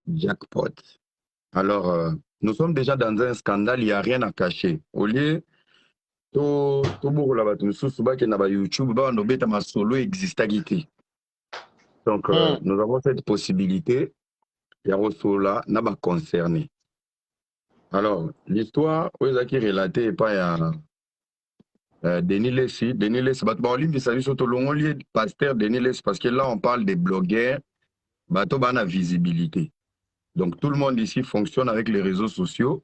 Jackpot. Alors, nous sommes déjà dans un scandale, il n'y a rien à cacher. Au lieu, tout beaucoup là-bas, nous sommes sur YouTube, on a ma solo existagité. Donc, nous avons cette possibilité, il y a là, n'a pas concerné. Alors, l'histoire, où est-ce qui est relatée, et pas Denis Lessi. Denis Lessi, on lit, surtout le pasteur Denis Lessi, parce que là, on parle des blogueurs, on a visibilité. Donc, tout le monde ici fonctionne avec les réseaux sociaux.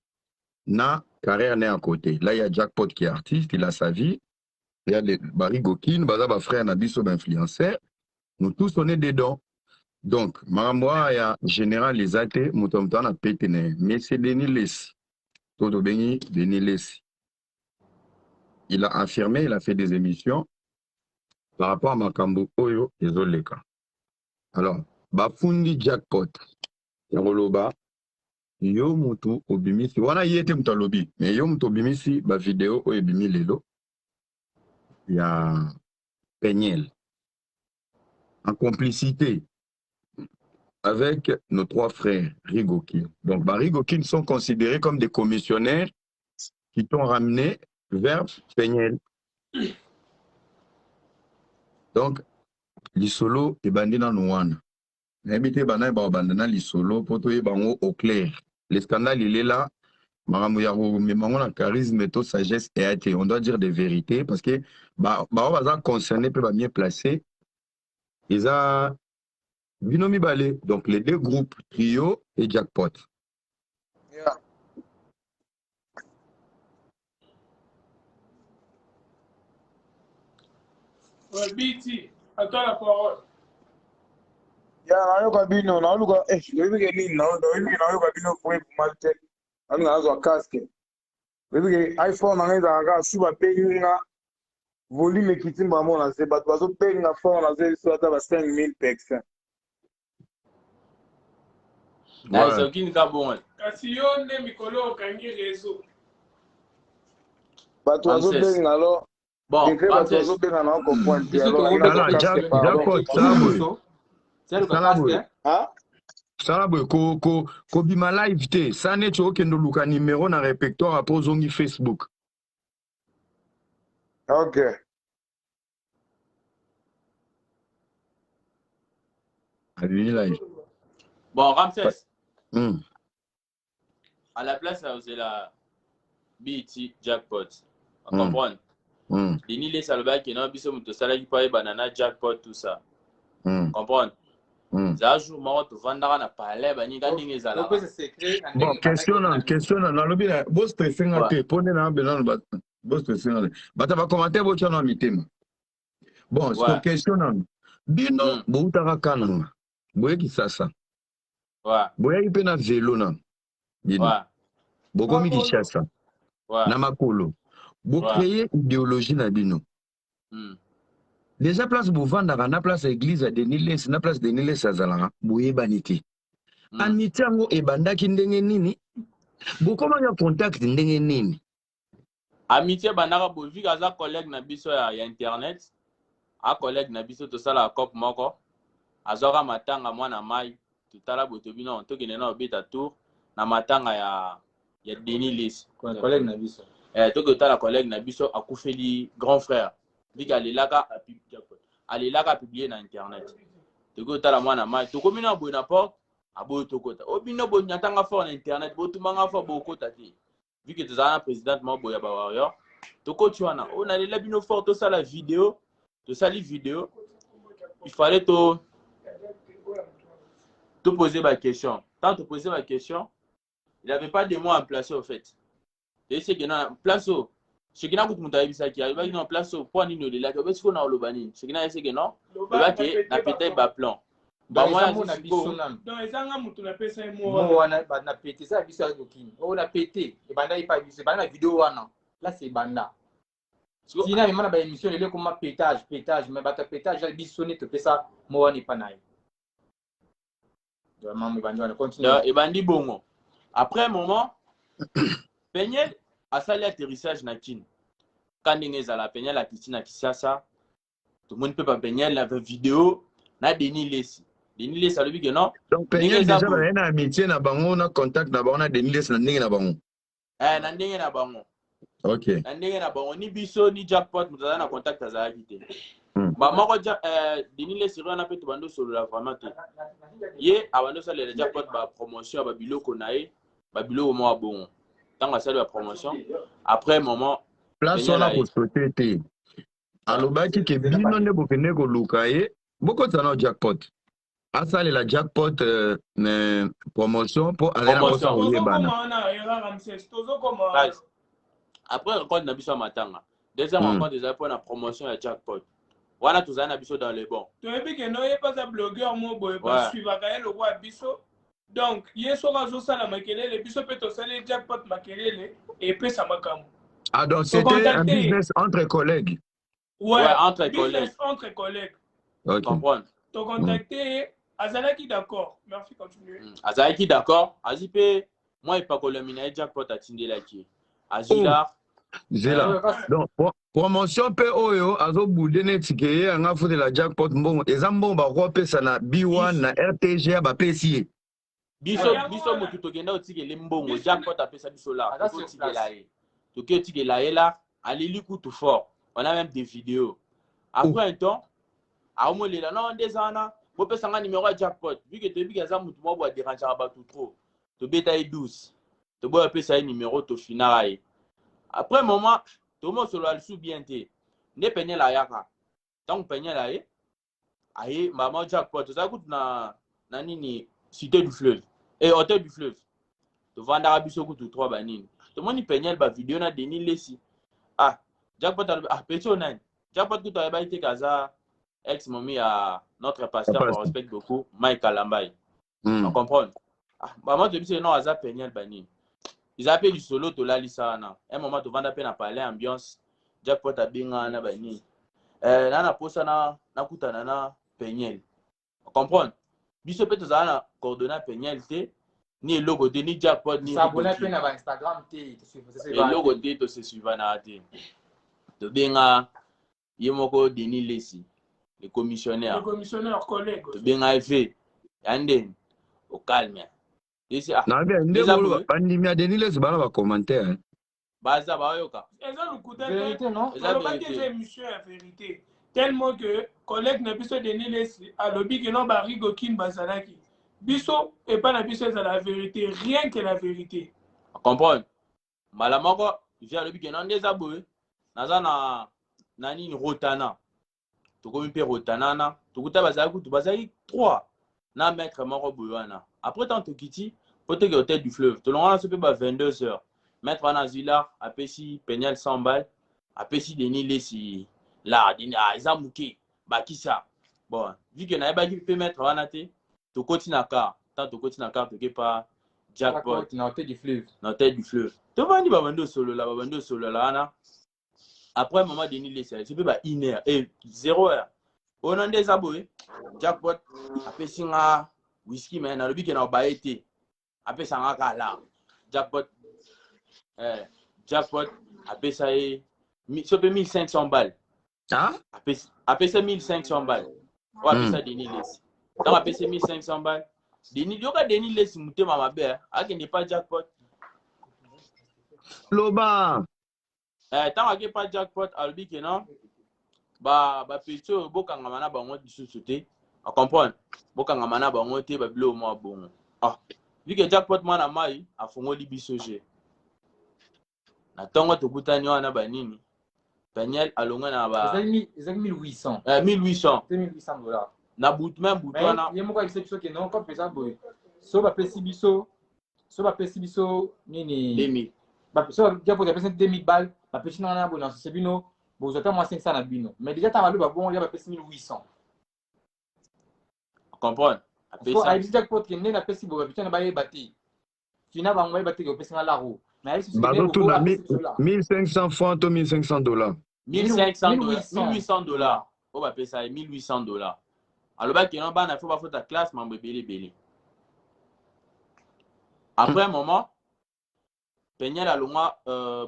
Na carrière n'est à côté. Là, il y a Jackpot qui est artiste, il a sa vie. Il y a Barry Gokin, Baza, frère Nabiso, influenceur. Nous tous, on est dedans. Donc, Maramboa, il y a général les athées, Moutomtan a pété. Mais c'est Denis Lessi. Todo Bengi, Denis Lessi. Il a affirmé, il a fait des émissions par rapport à Makambo Oyo et Zoleka. Alors, Bafundi Jackpot, Yaroloba, yo mutu obimisi wana yete mutu alobi mais yo mutu obimisi ba vidéo oyo ebimi lelo ya Peniel en complicité avec nos trois frères Rigokin. Donc Rigokin sont considérés comme des commissionnaires qui t'ont ramené vers Peniel. Donc l'isolo et bandina nouana n'habité bana ba bandana l'isolo poto e bango au clair. Le scandale il est là. Mais mon charisme et sagesse et été. On doit dire des vérités parce que on va concerner peut bien placé. Ils ont binomi balé. Donc les deux groupes trio et jackpot. Yeah. Ouais, BT, à toi la parole. Yeah, na bino na luka wewe nini na wewe bino kwa malte. Ani nazo casque. Wewe iPhone anaanza anga suba penga volume kitimba mona se bat bazo penga phone na ze so ata ba 5000 pex. Na c'est aucune ka bon. Kasi yo nde mikolo okangi réseau. Bato bazo penga alors. Bon, bazo penga na ko point. Alors jackpot ça boy. Ah? Ça boy ko bima live te. Ça ne tu okendo luka numéro na répertoire après zongi Facebook. OK. Adini live. Bon, Ramsès. À la place, c'est la BT Jackpot. On comprend. Denis les salobas qui n'ont pas de salaire qui paye banana Jackpot, tout ça. Comprendre. Ça joue moi tu vendras na palais bani gani ngezala. Bon, question na lobi na bo stressing ate pone na belano ba bo stressing. Bata ba commenter bo chano mitema. Bon, c'est question na bino bo utaka kananga. Boye ki sasa. Boye ipe na vélo na. Bino. Boko mi ki chasa. Na makolo. Bo créer idéologie na bino. Déjà place pour vendre na place église à Denis Lessi na place Denis Lessi azalanga boye banité. Amitié ngo ebandaki ndenge nini? Bo comment ya contact ndenge nini? Amitié bandaka bo vu kaza collègue na biso ya internet. A collègue na biso to sala cop moko. Azoka matanga mwana mai tutala boto bino to kene na obeta tour na matanga ya Denis Lessi. Collègue na biso. To que la collègue na biso akufeli grand frère. Vika alelaka publier na internet. Toko tala mwana mai toko mina bo na porte abo tokota. Obino bo nyatanga fort na internet bo tumanga fort bo kota te. Vu que tu as président mo boya ba warrior. Toko tu wana on a les bino fort to ça la vidéo, to ça les vidéos. Il fallait te poser ma question. Tant te poser ma question, il avait pas de mots à placer au fait. Et c'est que na place au ce qui n'a pas de bisa qui arrive dans place au point de là que est-ce qu'on a au lobani ce qui n'a c'est que non le ba que na pété ba plan ba moi na biso nan donc ezanga mutu na pesa mo wana ba na pété ça biso ya kokini o na pété e banda ipa biso banda vidéo wana là c'est banda sina mais mana ba émission le comme pétage mais ba ta pétage ya biso ne te pesa mo wana ipa naï vraiment me bandi wana continue et bandi bongo après un moment Peniel a sali atterrissage na Kin. Quand ndenge la Peniel a Kisina Kisasa, tout le monde peut pas Peniel la vidéo na Denis Lessi. Denis Les alobi que non. Donc Peniel déjà ba na amitié na bango na contact na bango na Denis Les na ndenge na bango. Na ndenge na bango. OK. Na ndenge na bango ni biso ni jackpot mutaza na contact azalaki te. Ba moko Denis Les siro na pe to bando solo la vraiment te. Ye abando ça le jackpot ba promotion ba biloko na ye, ba biloko mo bon. Tant que ça la promotion après moment place on a ko sauter. Alobaki ke bino ne bokene ko luka ye. Boko tsana jackpot. Asale la jackpot promotion pour aller à Rosa Oyebana. Après rencontre na biso matanga. Deuxième rencontre déjà pour la promotion à jackpot. Voilà tous na biso dans les bons. Tu as vu que non il pas un blogueur mo boy pas suivre ka le roi biso. Donc hier soir zo sala makelele biso peut to sala jackpot makelele et puis ça makam. Ah donc c'était un business entre collègues. Ouais, entre collègues. Entre collègues. OK. Comprendre. Tu contacté Azalaki d'accord. Merci continuer. Azalaki d'accord. Azipe moi il pas ko le mina jackpot a tindela ki. Azila Zela. Donc promotion pe oyo azo boudene tikeye nga fute la jackpot mbongo ezambo ba ko pesa na B1 na RTG ba pesi. Biso motu to genda otikele mbongo jackpot a pesa biso là. To tikela ye. To ke tikela ye là, alili kutu fort. On a même des vidéos. Après un temps, à au là non des ans, on peut s'en numéro à jackpot. Vu que tu dis que ça mutu moi boire déranger à tout trop. Tu bétail 12. Tu bois un peu ça numéro to final. Après moment, tout le monde se le sous bien té. Ne peine la yaka. Tant peine la ye. Aïe, maman jackpot. Ça coûte na nini cité du fleuve. Et hôtel du fleuve. Tu vends d'Arabie Saoudite 3 banines. Tout le monde peine ba vidéo na Denis Lessi. Ah, jackpot petit honnête. Jackpot tout a été kaza ex mami à notre pasteur qu'on respecte beaucoup, Mike Alambay. On comprend. Ah, maman te dit non aza peine banine. Ils appellent du solo to la lisana. Un moment tu vends peine à parler ambiance. Jackpot a binga na bani. Na posa na kutana na peñel. On comprend. Biso peut to na coordonner peñel te ni logo de ni jackpot ni s'abonner peine à Instagram te le logo de to se suivre na te. To binga yemoko Denis Lessi le commissionnaire collègue. To binga fait yanden au calme. Na bien ndebo bandimi ya Denis Lessi bana ba commentaire. Baza ba yoka. Eza lukuta vérité non? Eza émission la vérité. Tellement que collègue na biso Denis Lessi alobi que non ba rigokin bazalaki. Biso et pas na biso c'est la vérité, rien que la vérité. Comprendre. Malamoko vient alobi que non des aboué. Naza na nini rotana. Tokomi pe rotana na. Tokuta bazalaki tu bazalaki 3 na maître moko boyana. Après tant to kiti peut-être hôtel du fleuve. To longa se pe ba 22h. Maître Anazila a pesi peñal 100 balles. A pesi Denis Lessi là Izamuke bakisa. Bon, vu que na ba ki pe maître wana te, to continue na car. Tant to continue na car to ke pas jackpot na hôtel du fleuve. Na hôtel du fleuve. To vandi ba bando solo là na. Après maman Denis Lessi, je peux pas 1 heure et 0 heure. On a des abonnés. Jackpot a pesi nga whisky mais na lobi ke na ba été. A pesi nga kala. Jackpot a payé 1500 balles. Ah? A payé 1500 balles. Ouais, a payé Denis Lessi. Quand a payé 1500 balles, Denis Lessi mouté ma mère, a qui n'est pas jackpot. Loba. Tant que pas jackpot, albi que non. Ba petit bokanga mana bango disusuté. A comprendre. Bokanga mana bango te ba bilo mo bon. Ah, vu que jackpot mana mai a fongo libisoje. Na tongo to butani wana banini. Peñel alonga na ba. Ils ont 1800. 1800. C'est 1800 dollars. Na bout même bout wana. Il y a moi qui que non comme ça boy. So ba pesi biso nini 2000. Ba so dia pour pesi 2000 balles, ba pesi na bon c'est bino, bon j'attends moi 500 na bino. Mais déjà ta valu ba bon il ba pesi 1800. Comprendre. Faut a dit jackpot que ne na pesi bo ba pesi na ba ye bati. Fina ba ngwa bati ko pesi na la roue. Mais c'est 1500 francs ou 1500 dollars. 1800 dollars. On va payer ça 1800 dollars. Alors bah qu'il y a un ban, il faut pas faire ta classe, mais belé. Après un moment, Peñel a longa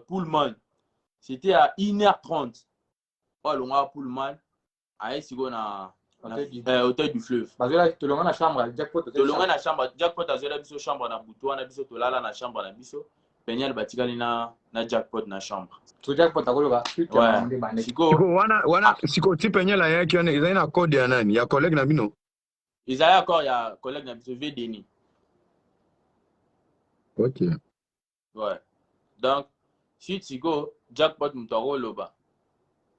Pullman. C'était à 1h30. Oh longa Pullman. Aïe si on a hôtel du fleuve. Tolonga na chambre jackpot. Tolonga na chambre jackpot azola biso chambre na butu wana biso tolala na chambre na biso. Penyel batikali na jackpot na chambre. So jackpot akoloba. Ouais. Siko wana siko ti Penyel ayaki wana ezali na code ya nani ya collègue na bino. Ezali encore ya collègue na biso Vedeni. OK. Ouais. Donc si siko jackpot mutaro loba.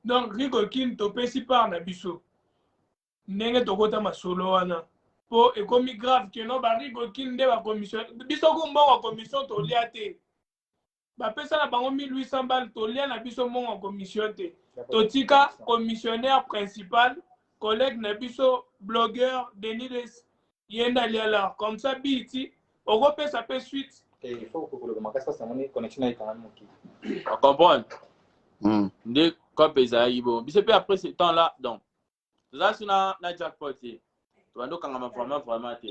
Donc Rigo King topesi par na biso. Ndenge tokota masolo wana. Po ekomi grave que no ba Rigo King nde ba commission. Biso ko mbongo commission to lia te. Ba pesa na bango 1800 balles to lia na biso mbongo commission te. Totika commissionnaire principal, collègue na biso blogueur Denis Yenda Liala. Comme ça biti Europe ça peut suite. Il faut que le magasin ça monnaie connexion avec quand même qui. On comprend. Ndé comme ezali bon. Biso pe après ce temps là donc. Là sur na jackpot. Tu vas donc vraiment te.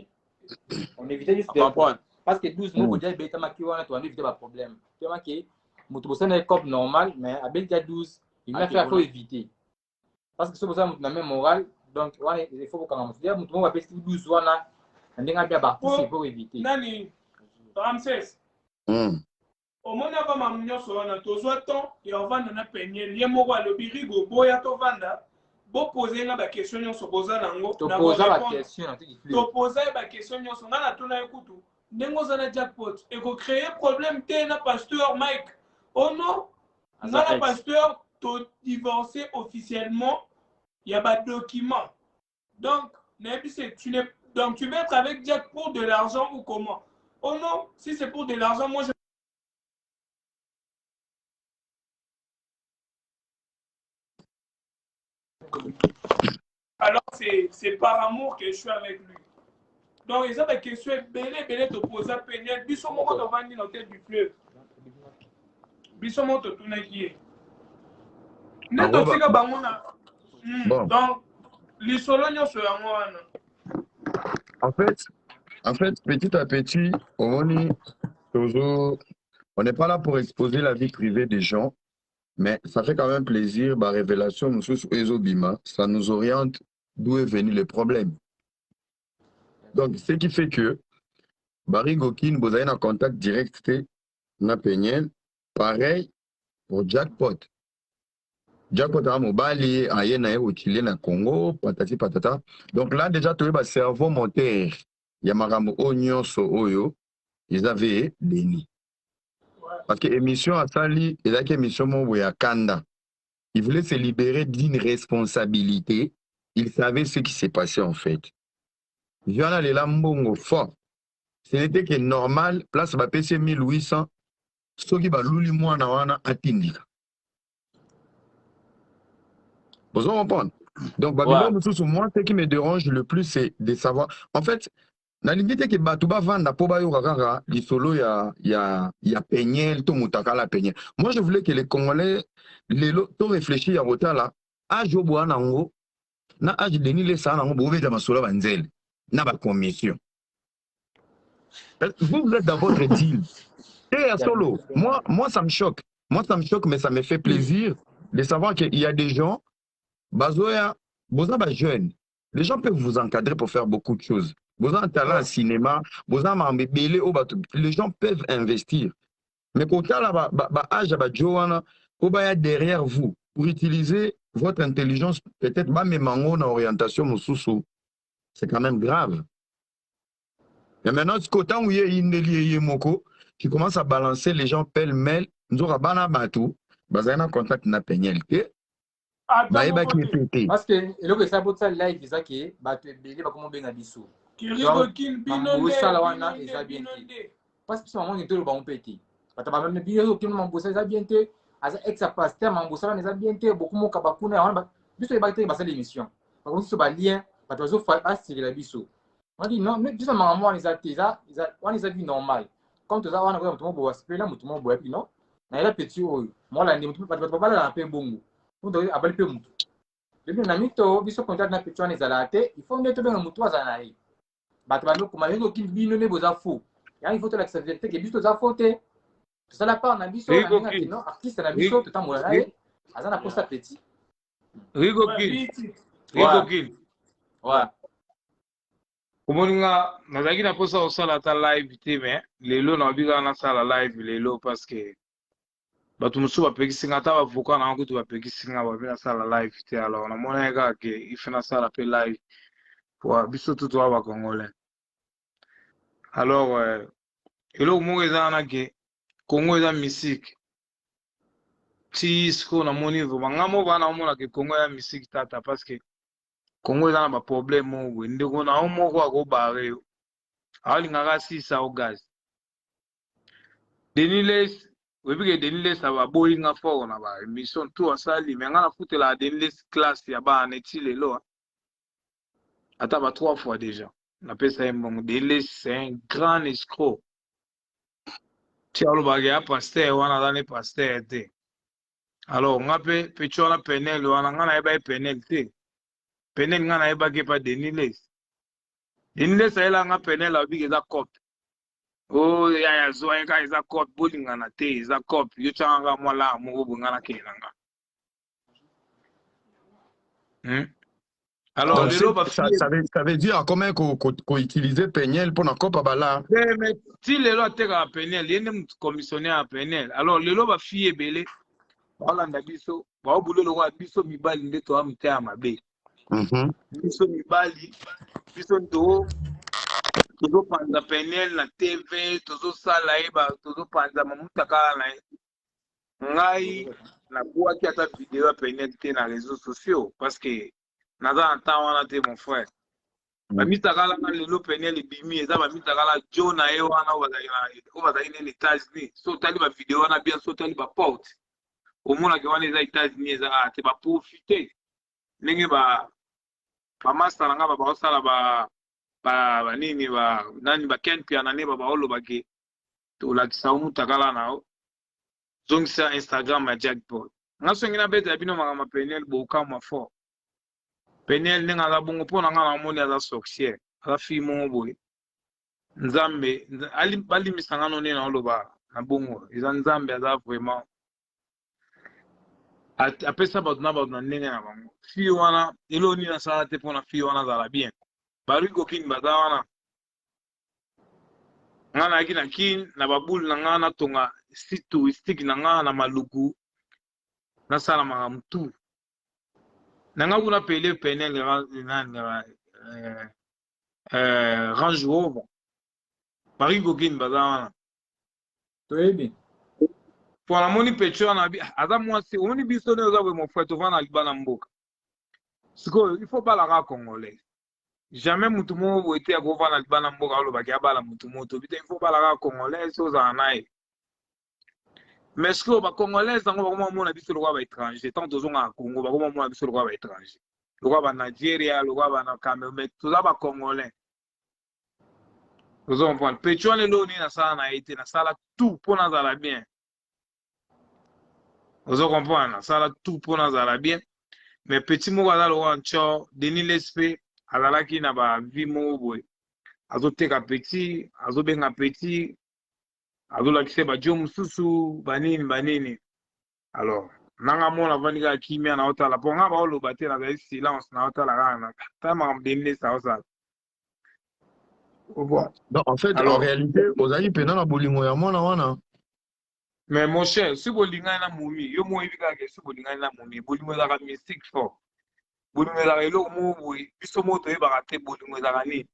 On évitait juste de comprendre parce que 12 mois déjà beta maki wana tu vas éviter pas problème. Tu vois que mutu bosana est cop normal mais avec déjà 12 il m'a fait faut éviter. Parce que c'est pour ça mutu na même moral donc wana il faut que on dire mutu va pester 12 wana ndinga bien participer pour éviter. Nani Ramses. Au moins avant ma nyonso wana tozwa temps et on va na Penyel ye moko alobi Rigo boya to vanda. Bo poser na ba question nyonso boza nango na poser ba question na tiki to poser ba question nyonso ngana tuna ekutu ndengo za na jackpot et ko créer problème te na pasteur Mike oh non ngana pasteur to divorcer officiellement il y a ba document donc tu veux être avec Jack pour de l'argent ou comment oh non si c'est pour de l'argent moi je alors c'est par amour que je suis avec lui. Donc ils ont des questions belé te poser Penyel biso moko to vandi na tête du fleuve. Biso moko to tuna qui. Ne to tika bango na. Donc lisolo nyonso yango wana. En fait, petit à petit, on n'est pas là pour exposer la vie privée des gens, mais ça fait quand même plaisir, ma révélation, monsieur Ezobima, ça nous oriente d'où est venu le problème. Donc, ce qui fait que Barry Gokin, vous avez un contact direct na Penyel, pareil pour Jackpot. Jackpot a mobali, aye na au Chili na Congo, patati patata. Donc là, déjà, tu as cerveau moteur. Yamarambo Onyonso Oyo, ils avaient déni. Parce que l'émission à Sali, et là, l'émission Moya Kanda, il voulait se libérer d'une responsabilité. Il savait ce qui s'est passé en fait. Jana le lambongo fort. Ce n'était que normal, place ba PC 1800, ce qui va luli mwana wana atindika. Vous comprenez? Donc, Babylone, moi, ce qui me dérange le plus, c'est de savoir. En fait, na limite que Batouba vanda po bayo kakara, li solo ya Penyel, to mutaka la Penyel. Moi, je voulais que les Congolais, to réfléchir à rota là, âge au bois nango, na âge Denis le sa nango, bouvé de ma solo banzel, na ba commission. Vous êtes dans votre deal. Et à solo, moi, ça me choque. Moi, ça me choque, mais ça me fait plaisir de savoir qu'il y a des gens, bazoya, bozaba jeunes, les gens peuvent vous encadrer pour faire beaucoup de choses. Vous avez un talent au cinéma, vous avez les gens peuvent investir. Mais quand vous avez derrière vous, pour utiliser votre intelligence, peut-être même en orientation, c'est quand même grave. Et maintenant, ce côté où il y a qui commence à balancer les gens pêle-mêle, nous aurons un contact na Penyel. Parce que le ça pour ça live ça qui ba te belé ba comment ben abiso. Parce que c'est moment que ba on pété. Parce que ba même bien que mon bossa ça bien té as ex pasteur mon bossa ça bien té beaucoup mon kabakuna on ba biso ba té ba ça l'émission. Par contre ce ba lien ba to zo fa astir la biso. On dit non mais biso maman on les a on les a vu normal. Comme tout ça on a vraiment tout mon bossa là tout mon bossa puis non. Na la petit moi là ndimtu ba ba la pe bongo. Vous devez appeler peu mutu. Depuis namito, biso contact na petite wana ezalate, il faut mettre bien mutu azanaï. Bato bano kuma yengo ki bino ne boza fou. Ya il faut te l'accepter que biso za faute. Ça la part na biso na ninga kino artiste na biso tout amola na azana posta petit. Rigo King. Ouais. omoni nga nazalaki na mposa kosala ata live te me lelo nabika nasala live lelo parce que bato mosusu bapekisi nga ata bavoka na kutu bapekisi nga babi nasala live te alors namonaki kaka ke ife nasala mpe live po biso tu toa bacongolais alors eloko moko eza wana ke Congo eza misike ti sikoyo namoni vraimen nga moko wana omona ke Congo eza misike tata parce que Congo eza na baproblème moko boye ndeko na yo moko akobare yo aolingaka asisa o gaz Deniles oyebi ke Deniles ababoyi nga fort na ba émission tout asali me nga nafutela Deniles classe ya bana neti lelo ata ba 3 fois déjà napesa ye mbongo Deniles c'est un grand escroc ti alobaka ya paster wana aza ne paster te alors nga mpe peti wana penel wana nga nayeba ye penel te penel nga nayebaki epa Deniles ayela nga penel abiki eza cope o yaya zwa ka eza cope bolingana te eza cope yo tianganga mwa la moko boye nga nakende na nga alors Donc, lelo ça veut dire comment qu'on utiliser Peniel pour la Copa Bala. mais ti lelo atekaka penel ye nde motu commissionnaire ya penel alors lelo bafille ebele baolanda biso baobule lokwa biso mibali nde toa miteya mabe biso mibali biso tozopanza penel na tv tozosala ye tozopanza mamuta kala na ye ngai nabwaki ata video ya penel te na réseaux sociaux parce que naza na temps wana te mon frère bamitakala nga lelo penel ebimi eza bamitakala jo na ye wana oyo bazalaki nene États-Unis so otali bavideo wana bien so otali baporte omonaki wana eza États-Unis eza te baprofite ndenge bamaster na nga baosala banini nani baken piana ne baolobaki tolakisa omutakala nao zongisa Instagram ya jackpot nga songi nabeta ya bino makambo penel bokamwa fort penel ndenge aza bongo mpo na nga namoni aza sorcière aza fille moko boye nzambe balimisa nga no nde naoloba na bongo eza nzambe aza vraiment apesa bato na bato na ndenge na bango fille wana eloko nini asala te mpo na fille wana azala bien bariko kini baza wana nga nayaki na kini na babule na nga natonga site touristique na nga na maluku nasala makambo tu na nga kuna pele penel Range Rover bariko kini baza wana toyebi po namoni pecho wana aza mwasi omoni biso nde oza boye mofre tovanda na libala mboka sikoyo il faut balaka congolais jamais mutu moko boye te akovanda na libala mboka olobaki abala mutu moko tobi te il faut balaka congolais so ozala na ye mais sikoyo bacongolais yango bakomamona biso lokwa baétranger tant tozonga na Congo bakomamona biso lokwa baétranger lokwa banigeria lokwa bana Cameroun mais toza bacongolais ozo comprendre pecho wana eloko nini nasala na ye te nasala tout mpo nazala bien ozo comprendre nasala tout mpo nazala bien mais petit moko aza lokwa ncho Denis Lespe azalaki na bavie moko boye azoteka petit azobenga petit azolakisa bajo mosusu banini alors nanga mona avandi kaka kimia naotala mpo nga baoloba te nazali silence naotala kaka na ta makambo Denis Lespe aosala Donc, en fait, alors, en réalité, aux amis, pendant la bolingo ya mwana wana. mais mon cher, si bolingani na momi, yo mo yebi kaka si bolingani na momi, bolingo ezalaka mystique fort. Bolingo ezalaka eloko moko boye, biso moko toyebaka te bolingo ezalaka nini.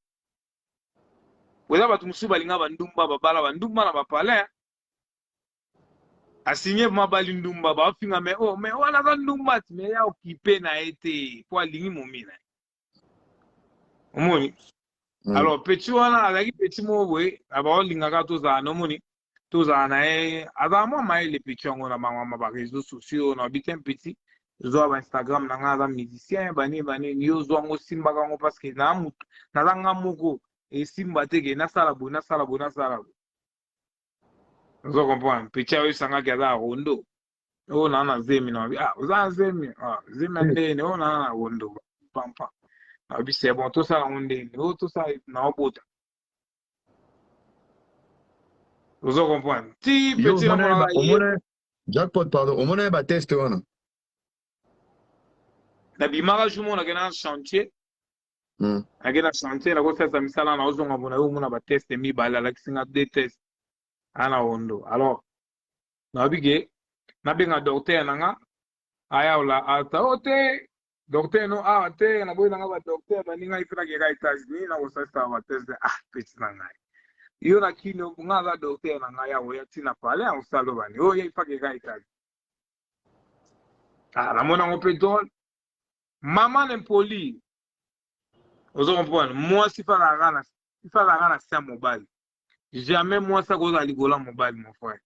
Oza bato mosusu balinga bandumba babala bandumba na bapalais. Asigné mabali ndumba bafinga mais wana za ndumba ti mais ya occupé na été po alingi momi na. Omoni. Alors petit wana azaki petit moko boye abaolingaka tozala na omoni tozala na ye azala mwa mayele petit yango na bango ba réseaux sociaux na bitin petit zwa ba Instagram na nga aza musicien banini yo zwa ngo simbaka ngo parce que na mutu naza nga moko esimba te ke nasala boye ozo comprendre petit ayo esangaki aza rondo oyo na na zemi na oza na zemi zemi ya ndene oyo na rondo pampa abi c'est bon tosala ngo ndeni oyo tosala na obota ozo comprendre ti petit na mona ye jackpot pardon omona ba test wana na bimaka jour mona kena chantier ake na chantier na kosala misala na ozonga bona yo mona ba test mibale la kisinga deux tests ana ondo alors na bige na benga docteur nanga aya ola ata ote docteur no te na boy nanga ba docteur baninga ifika ke ga États-Unis na kosala ba test petit nanga yo na kino nga ga docteur nanga ya oya tina pale a osalo bani o ye ifika ke ga États-Unis la mona on peut don maman n'impoli vous comprenez moi si fa la gana c'est mobile jamais moi ça cause à ligola mobile mon frère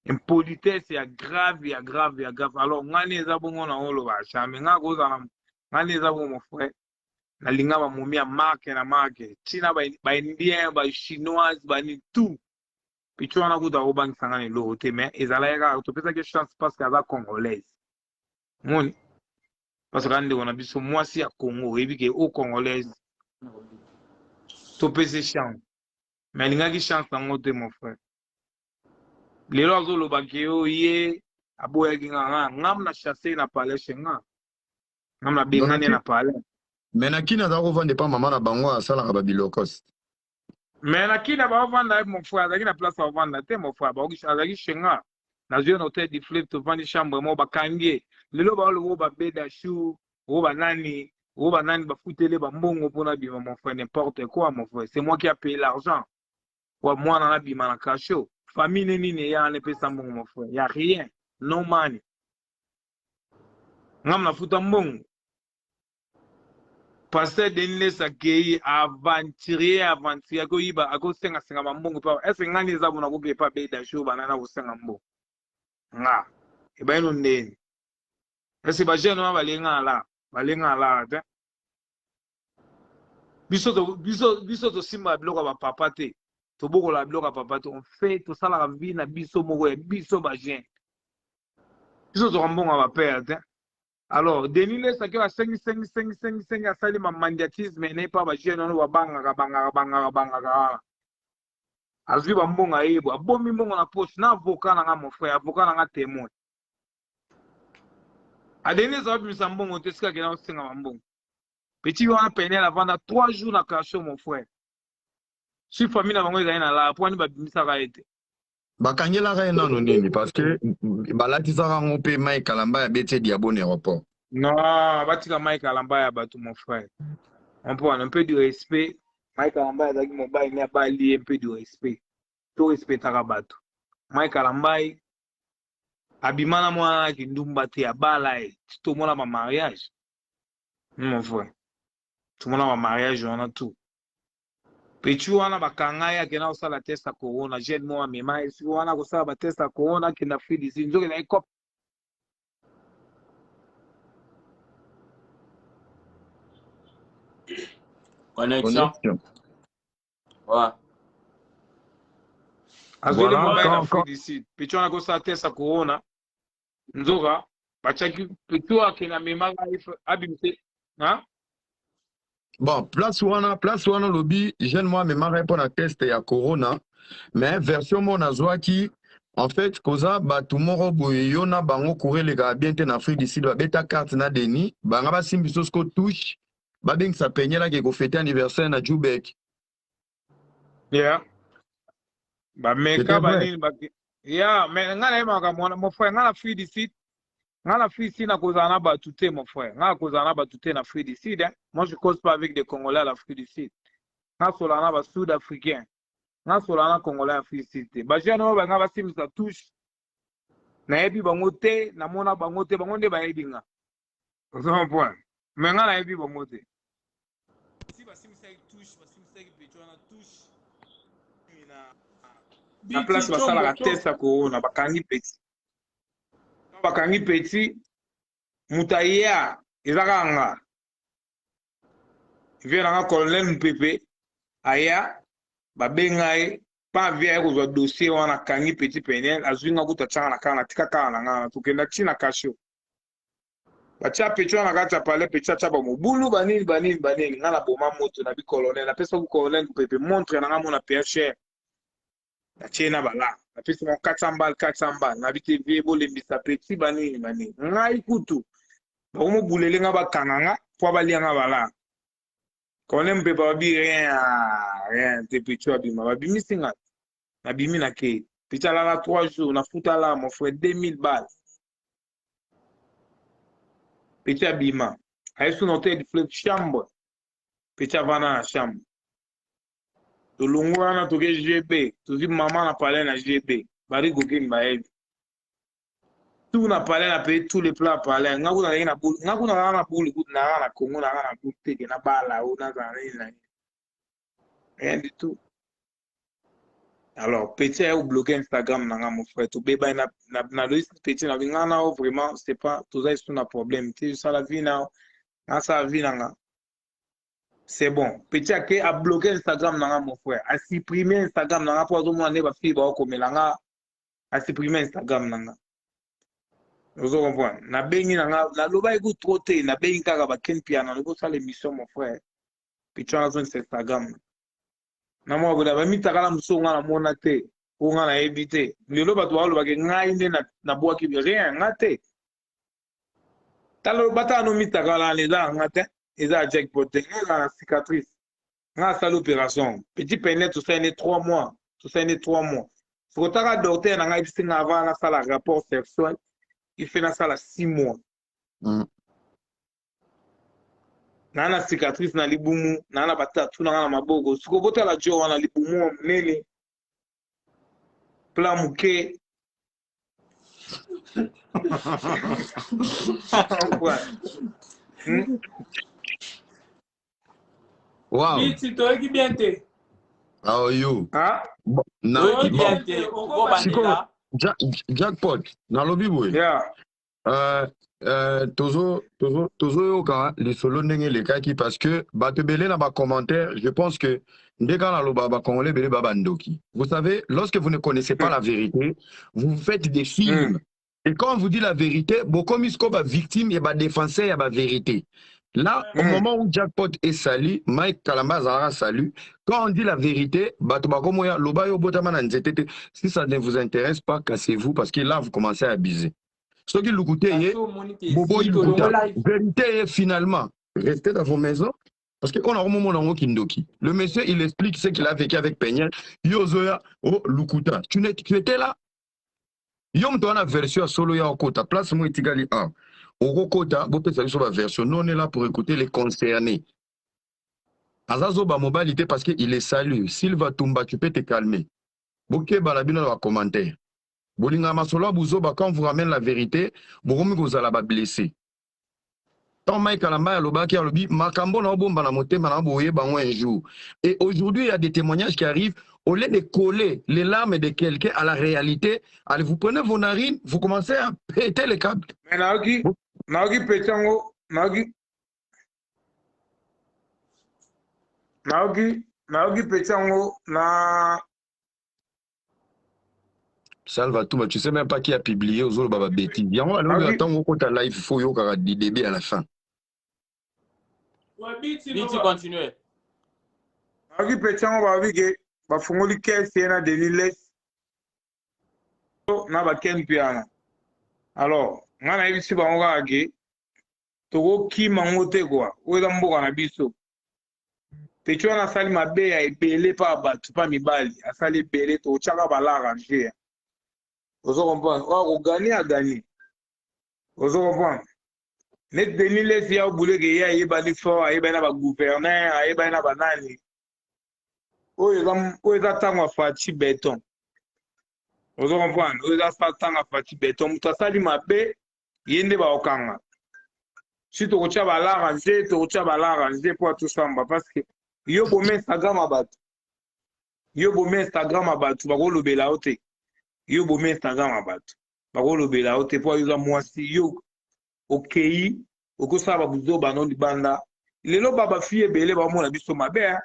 impolitesse ya grave alors ngani eza bongo na olo ba jamais nga cause na ngani eza bongo mon frère na linga ba momi ya marque china ba indien ba chinois ba ni tout picho na kuda obangi sangane lo te mais ezala ya to pesa que chance parce que eza congolaise mon parce que ande on a biso moi si à Congo et que au congolaise to pesa chance mais linga ki chance na ngote mon frère lelo azoloba ke yo ye aboyaki nga ngam na chasse na pale shenga ngam na bengane na pale mais na kina za kovanda pa mama na bango asalaka babilokos mais na kina bavanda mon frère azalaki na place bavanda te mon frère azalaki shenga na zwi na hotel du fleuve tovandi chambre mo bakangi lelo baoloba babeda shu o banani bafutele bambongo mpona bima mon frère n'importe quoi mon frère c'est moi qui a payé l'argent wa mwana na bima na kasho famille nini ya ne pesa mbongo mon frère y a rien no money ngam na futa mbongo pasteur Denis Sakei aventurier ko yiba ako senga mbongo pa est-ce ngani za bona ko pa beda show banana ko senga mbongo nga e ba ino ndeni est-ce ba jeune ma balenga la te biso to simba biloko ba papa te to boko la biloko papa te on fait to sala vie na biso moko ya biso ba jeune biso to mbongo ba père te alors Denis Sakei wa 5 asali ma mandatisme ne pa ba jeune no banga azwi ba mbongo ayebo abomi mbongo na poche na avocat na nga mon frère avocat na nga témoin a Denis abimisa mbongo te sika kena osenga mbongo petit wana penel avant 3 jours na kasho mon frère si famille na bango ezali na la po ani babimisaka ete bakangelaka ye nano nini parce que balatisaka yango mpe Mike Kalamba ya beti diabo na aéroport non batika Mike Kalamba ya bato mon frère on peut un peu du respect Mike Kalamba azalaki mobile ne abali un peu du respect to respectaka bato Mike Kalamba abimana mwana kindumba te abala to mona ma mariage mon frère tout mona ma mariage on a tout Pechu wana bakanga ya kena osala test ya corona jeune mo amema esi wana kosala ba test ya corona kenda free d'ici nzoke na ikop connexion ouais azweli mobile na free d'ici Pechu wana kosala test ya corona nzoka bachaki Pechu akena mema abimse ha bon place wana lobi jeune moi memaka mpo na test ya corona mais version mo nazwaki en fait koza bato moko boye yo na bango koureleka bien te na Afrique du Sud babeta carte na Denis banga basimbi biso siko touche babengisa penyelaki ekofete anniversaire na Jubek yeah bameka banini yeah mais nga nayebaka mon frère nga na Afrique du Sud nga na Afrique ici na kozala na bato te mon frère nga kozala na bato te na Afrique du Sud moi je cause pas avec des Congolais à l'Afrique du Sud nga sola na ba Sud-Africain nga sola na Congolais à Afrique du Sud ba jeune oyo banga basimisa touche nayebi bango te namona bango te bango nde bayebi nga ozo point mais nga nayebi bango te si basimisaki touche basimisaki pecho na touche na place basalaka test ya corona bakangi petit mutaya ezaka nga vie nanga colonel Mpepe aya babenga ye pa vie aye kozwa dossier wana kangi petit penel azwinga kuta tiaka na kaka na tika kaka na nga tokenda ntina kasho batia pecho wana kati ya pale pecho atia bamobulu banini nga na boma moto na bicolonel napesa ku colonel Mpepe montre nanga mona PHR natie na bala napesi mo 400 mbala na bite vie bolembisa petit banini ngai kutu bakomobulele nga bakanga nga po balianga bala Quand on peut pas dire rien, t'es petit abima. Babimi singa. Babimi na ke. Petit là 3 jours, na fouta là, mon frère 2000 balles. Petit abima. Aïe sous notre de flip chambre. Petit avana na chambre. To longwa na to ke GB. To zi maman na parler na GB. Bari goke mbaebi. Tout na parlé, na payé tous les plats parlé. Nga kuna na boule, nga kuna na boule, na Congo, na boule teke, na bala ou na zané. Rien du tout. Alors, petit ou bloqué Instagram na mon frère. Tu bébé na liste petit na vinga na vraiment c'est pas tout ça c'est un problème. Tu ça la vie na ça vie na. C'est bon. Petit a bloqué Instagram na mon frère. A supprimer Instagram na pour tout monde ba fi ba ko melanga. A supprimer Instagram na. Vous comprenez? Na bengi na loba ego troté na bengi kaka ba ken piano na ça l'émission mon frère. Petit on a sur Instagram. Na mo go da ba mitakala musonga na mona te. Ko nga na éviter. Le loba to lo ba ke ngai nde na boa ki rien ngate. Talo bata no mitakala les a ngate. Les a jackpot na cicatrice. Nga ça l'opération. Petit peine tout ça né 3 mois. Tout ça né 3 mois. Faut ta docteur na ngai bisinga avant na ça la rapport sexuel. Il fait ça là 6 mois. Nana cicatrice na libumu, nana batatu na mabogo. Siko bota la jo na libumu nene. Pla muke. Wow. Biti to qui bien te. How are you? Ah? Na Bien te. Oko bandela. Jackpot. Na lobby boy. Yeah. Tozo yoka les solo ndenge les kaki parce que bato belé na ba commentaire, je pense que ndeka na loba ba congolais belé ba bandoki. Vous savez, lorsque vous ne connaissez pas la vérité, vous faites des films. Et quand on vous dit la vérité, beaucoup misko ba victime et ba défenseur et ba vérité. Là, au moment où Jackpot est sali, Mike Kalamba Zara salut. Quand on dit la vérité, bato ba komoya loba yo botama na nzetete. Si ça ne vous intéresse pas, cassez-vous parce que là vous commencez à abuser. Ce qui nous coûtait, Bobo il vérité finalement, restez dans vos maisons. Parce qu'on a un moment dans Kindoki. Le monsieur, il explique ce qu'il a vécu avec Peña. Yozoya, oh, Lukuta. Tu étais là. Yom toi la version solo ya okota. Place moi itigali 1. Okota, bopé ça sur la version. Nous on est là pour écouter les concernés. Azazo ba mobilité parce qu'il est salut. Silva Tumba, tu peux te calmer. Boké balabino dans les commentaires. Bolinga masolo buzoba quand vous ramène la vérité, bokomi kozala ba blessé. Tant Mike Kalamba alobaki alobi makambo na bomba na motema na boye bango un jour. Et aujourd'hui il y a des témoignages qui arrivent au lieu de coller les larmes de quelqu'un à la réalité, allez vous prenez vos narines, vous commencez à péter les câbles. Mais naoki petango, naoki petango na Salva tout, tu sais même pas qui a publié aux autres baba bêtises. Yango alors attends on ta live faut yo kara di début à la fin. Ouais, Biti continue. Naoki petango ba wige ba fungoli kesi na deliles. Na ba ken piana. Alors, ngana ibisi ba ngoka age to ki mangote quoi. Oza mboka na biso. Pecho na sali mabe ya ebele pa batu pa mibali. Asali ebele to chaka bala ranger. Ozo comprendre. O gagner a gagner. Ozo comprendre. Net denile si ya boule ke ya yeba ni fort, ayeba na ba gouverneur, ayeba na ba nani. O eza tango fati béton. Ozo comprendre. O eza tango fati béton. Mutasali mabe yende ba okanga. Si to kocha ba la ranger, to kocha ba la ranger pour tout ça parce que yo bo Instagram abatu. Yo bo Instagram abatu ba ko lobela ote. Yo bo Instagram abatu. Ba ko lobela ote pour yuza mwasi yo okei okosaba buzo bano libanda. Lelo baba fille belé ba mona biso mabe.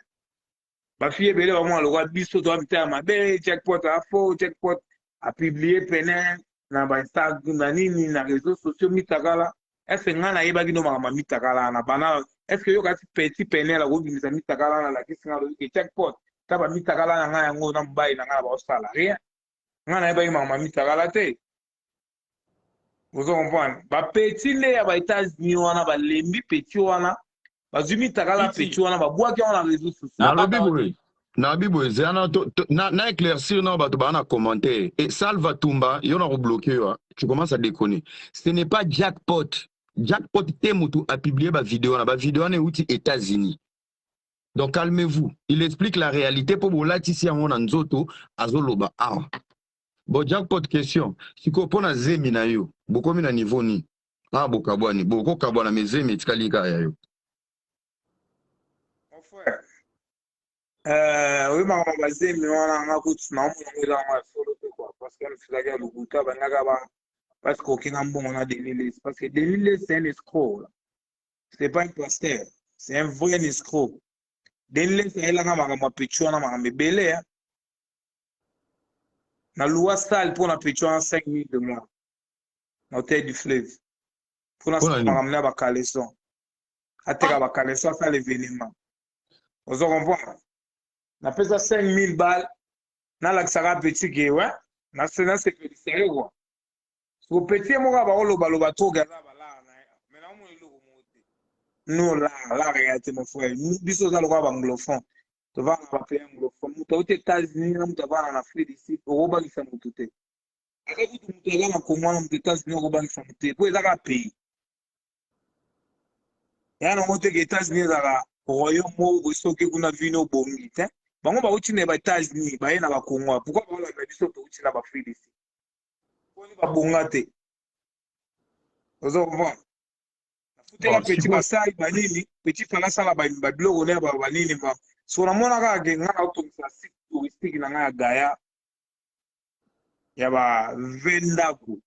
Ba fille belé ba mona lokwa biso to amita mabe, Jackpot a faux, Jackpot a publié peine na ba Instagram na nini na réseaux sociaux mitakala. Est-ce que ngana yeba gino mama mitakala na bana est-ce que yo kati petit peine la gobi misa mitakala na la kisinga lo ke Jackpot taba mitakala na ngaya ngo na mbai na ngana ba osala rien ngana yeba mama mitakala te. Vous comprenez? Ba petit ne ya ba États-Unis wana ba lembi petit wana bazumi takala petit wana babwaki wana réseau social nalobi boye zana na éclaircir na bato bana commentaire et Salva Tumba yo na rebloquer yo tu commences à déconner ce n'est pas Jackpot te mutu a publié ba vidéo na uti États-Unis. Donc calmez-vous, il explique la réalité pour bola tisi yango na nzoto azoloba ah. Bon Jackpot question siko pona zemi na yo bokomi na niveau ni ah bokabwani boko kabwana mezemi etika ya yo. Mon frère oui mama bazemi wana ngakuti na mwana ngela solo quoi parce que le flaga le buta banaka ba parce qu'aucun bon on a des parce que des c'est un escroc là. C'est pas un pasteur, c'est un vrai escroc. Des c'est là ngama pichona ngama mebele na loi sale pour na pichona 5000 de mois. Na hôtel du fleuve. Pour na ngama ba caleçon. Ateka ba caleçon ça l'événement. Vous comprenez? Na pesa 5000 balles na la sera petit que ouais, na c'est que sérieux quoi. So petit mo ba loba to gaza bala na. Mais na mo iloko mote. Non la réalité mon frère. Biso za lokwa ba anglophone. Tu vas en appeler anglophone. Tu vas aux États-Unis, tu vas en Afrique ici, au Roban qui s'en tout. Avec tout le monde, comment aux États-Unis, au Roban qui s'en tout. Pour les pays. Il y a un moment que les États-Unis, au Royaume, où ils sont qui ont vu nos bombes. Bon, on va utiliser les États-Unis, il y a un Congo. Pourquoi on va utiliser l'Afrique ici? On va bongater. Vous comprenez? La petite basa ibanini, petit falasa la babilo on est babanini ba. So na mona ka genga auto site touristique na nga Gaya. Ya ba vendaku.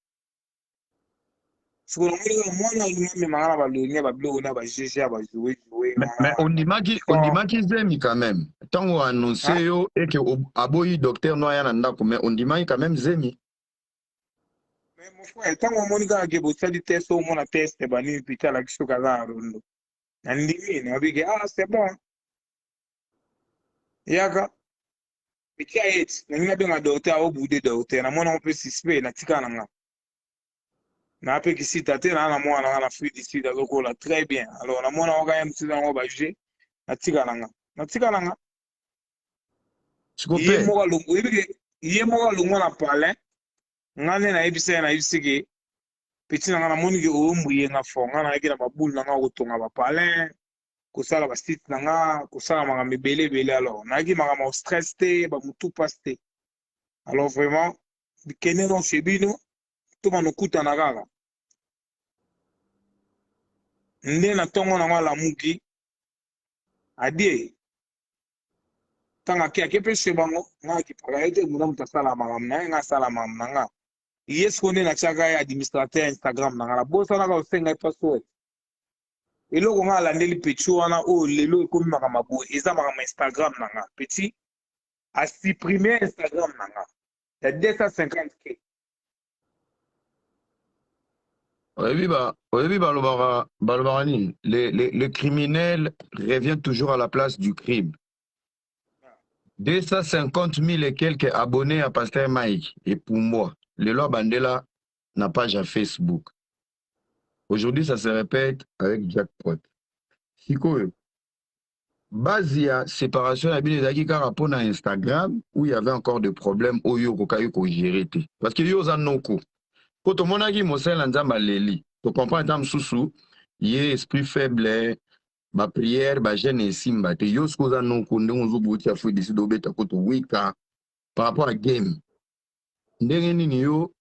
So na mona ngame mangala ba lonia babilo na ba jeje ba jouer. Mais on dimaki zemi quand même. Tant on annoncé yo et que aboyi docteur noya na ndako mais on dimaki quand même zemi. Mais mon frère, tant qu'on m'a dit que vous avez testé au moins test, et bani pita la kisho kaza rondo. Nandimi, na bige c'est bon. Yaka. Pita et, na nina benga docteur au bout de docteur, na mona on peut suspect na tika na nga. Na ape kisi tate na mona na free d'ici da loko la très bien. Alors na mona on ga yam tida ngo ba jé na tika na nga. Na tika na nga. Yé mo ga lungo na palais. Ngane na ebisa na ebisike petit na moni ke o mbuye nga fonga na ekela babulu na nga kotonga ba palin ko sala ba site na nga ko sala manga mebele alors na ki manga mo stress te ba mutu paste alors vraiment bikene non chebino to manokuta na kaka nde na tongo na nga la muki adie tanga ki akepe shebango nga ki paraite muna mutasala manga nga sala manga nga. Yes, on est na chaga administrateur Instagram na la bossa na ka senga password. Elo ko ngala ndeli pechu wana o lelo ko mi maka mabu eza maka Instagram na nga. Petit a supprimer Instagram na nga. Ya 250k. Le criminel revient toujours à la place du crime. 250 000 et quelques abonnés à Pasteur Mike et pour moi. Le Loi Bandela n'a pas à Facebook. Aujourd'hui, ça se répète avec Jackpot. Siko, Bazia, séparation, il y a des rapport à Instagram où il y avait encore des problèmes où il y a géré. Parce que yo za noko. Quand on a dit Mosel Nzamba Leli, tu comprends, Tam Soussou, il y a esprit faible, ma prière, ma gêne et simba. Te yo sko za noko, ndongo bouti a foué d'ici d'obeta koto wika par rapport à game. Ndenge nini yo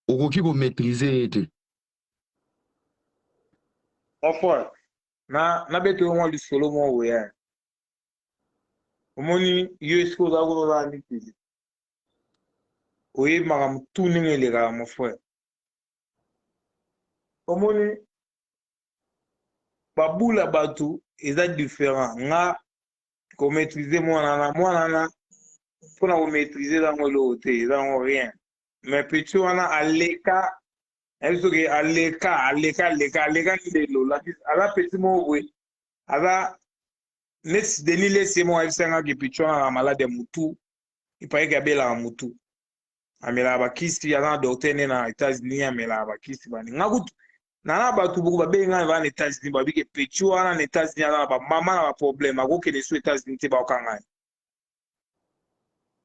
okoki ko maîtriser ete. Enfin, na beto mo li solo mo we ya. Omoni yo esko za ko za ni pili. Oye magam tuninge le ga mon frère. Omoni babula batu eza différent. Nga ko maîtriser mo na pour nous maîtriser dans l'autre, dans rien. Mais petit on a aleka, elle se dit aleka, la petit mot oui. Ala next deni laisse moi elle s'en qui petit on a malade de mutu, il paraît qu'il y a mutu. Amela ba kisi ya na docteur na États-Unis amela ba kisi bani. Ngagut nana bato buku babenga ba na États-Unis ba bike petit wana na États-Unis na ba mama na ba problème ako ke so États-Unis te ba okanga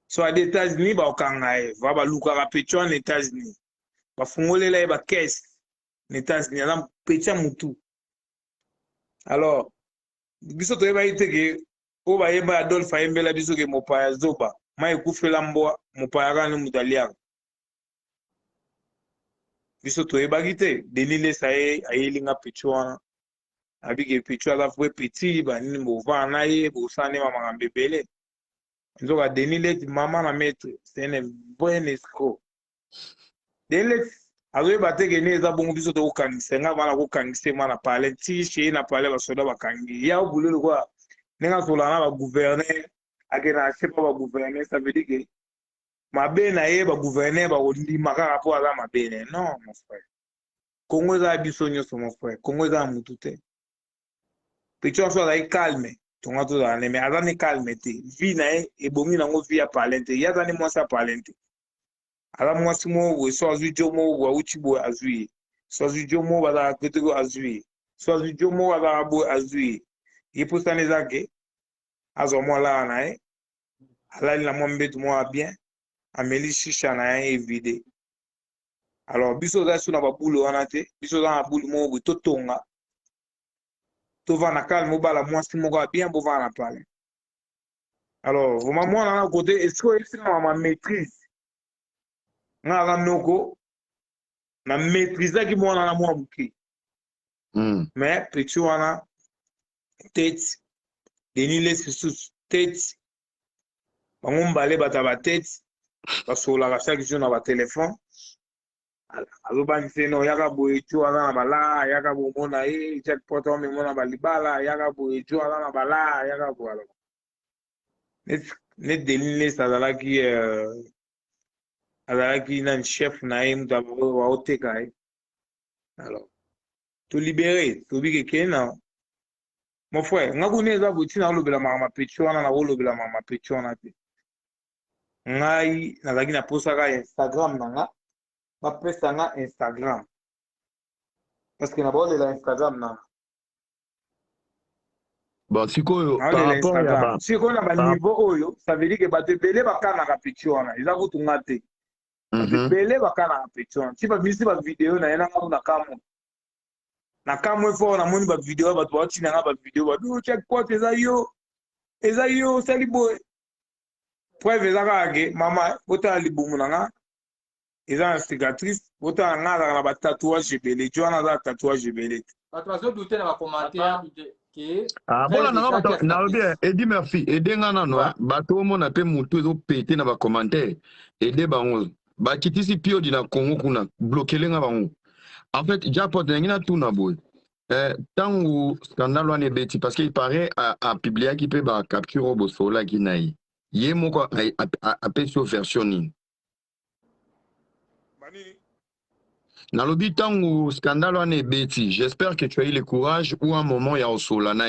so à États-Unis ba okanga va ba luka ka petit wana na États-Unis ba fungolela ba caisse na États-Unis na petit mutu alors biso to ba iteke o ba yeba Adolphe ayembela biso ke mopaya zoba mai kufela mboa mopaya kana mutalia biso to yebaki te denile saye ayelinga petit wana abike petit ala fwe petit ba nini bova na ye bosane mama ngambebele nzoka denile ti mama na maître c'est un bon escroc denile azoye bateke ne eza bongo biso to kokangisa nga bana kokangisa mana pale ti chez na pale basoda bakangi ya obulelo kwa nenga sola na ba gouverner akena achepa ba gouverner ça veut dire que mabe na ye ba gouverner ba ondima kaka po aza mabe non mon frère Congo eza biso nyonso mon frère Congo eza mutu te petit so azali calme tonga to za ne mais azani calme te vie na ye ebongi nango vie ya palente ya zani mwasi ya palente ala mwasi mo we so azwi jomo wa uchi bo azwi so azwi jomo bala ketego azwi so azwi jomo bala bo azwi yipusane zake azo mo la na ye ala la mo mbetu mo bien ameli shisha na ye vide alors biso za suna babulu wana te biso za babulu mo we totonga to va na calme bala mwasi mo bien bo va na pale alors vraiment moi na côté est-ce que c'est ma maîtrise nga ga noko na maîtrise ki mo na mo buki mais petit wana tête denile sous tête bango mbale bata ba tête basola ka chaque jour na ba téléphone alo ba nseno yaka boye tu ala na bala yaka bo mona e check poto me mona balibala yaka boye tu ala na bala yaka bo ala ne denile sadala ki azalaki na chef na ye mutu wa oteka ye alors to libéré to bike kena mon frère nga kuni eza boti na olobela mama petit wana na olobela mama petit wana te ngai nazalaki na posaka Instagram na nga bapesa nga Instagram parce que na baolela Instagram na bon sikoyo par naolela rapport ya Instagram ba sikoyo na baniveau oyo ça veut dire que bato ebele bakanaka petit wana eza kutunga te bato ebele bakanaka petit wana ti babimisi bavideo na ye nangamu na kamwe fort namoni bavideo bato baotinanga bavideo babi checkpot eza yo osali boye preuve eza kaka ke mama botala libumu na nga eza na cicatrice botala nga azalaka na batatouage ebele ti wana aza na tatouage ebele te bato bazodute na bacommentaire ke bona nanga nalobi edi merci ede nga nano bato omona mpe motu ezopete na bacommentaire ede bango bakitisi piodi na Congo kuna blokele nga bango en fait japo ndenge natuna boye ntango scandale wana ebeti parce que il paraît apubliaki mpe bacapture oyo bosololaki na ye moko apesi yo version nini nalobi ntango scandale wana ebeti j'espère que tu as eu le courage ou un moment ya osola na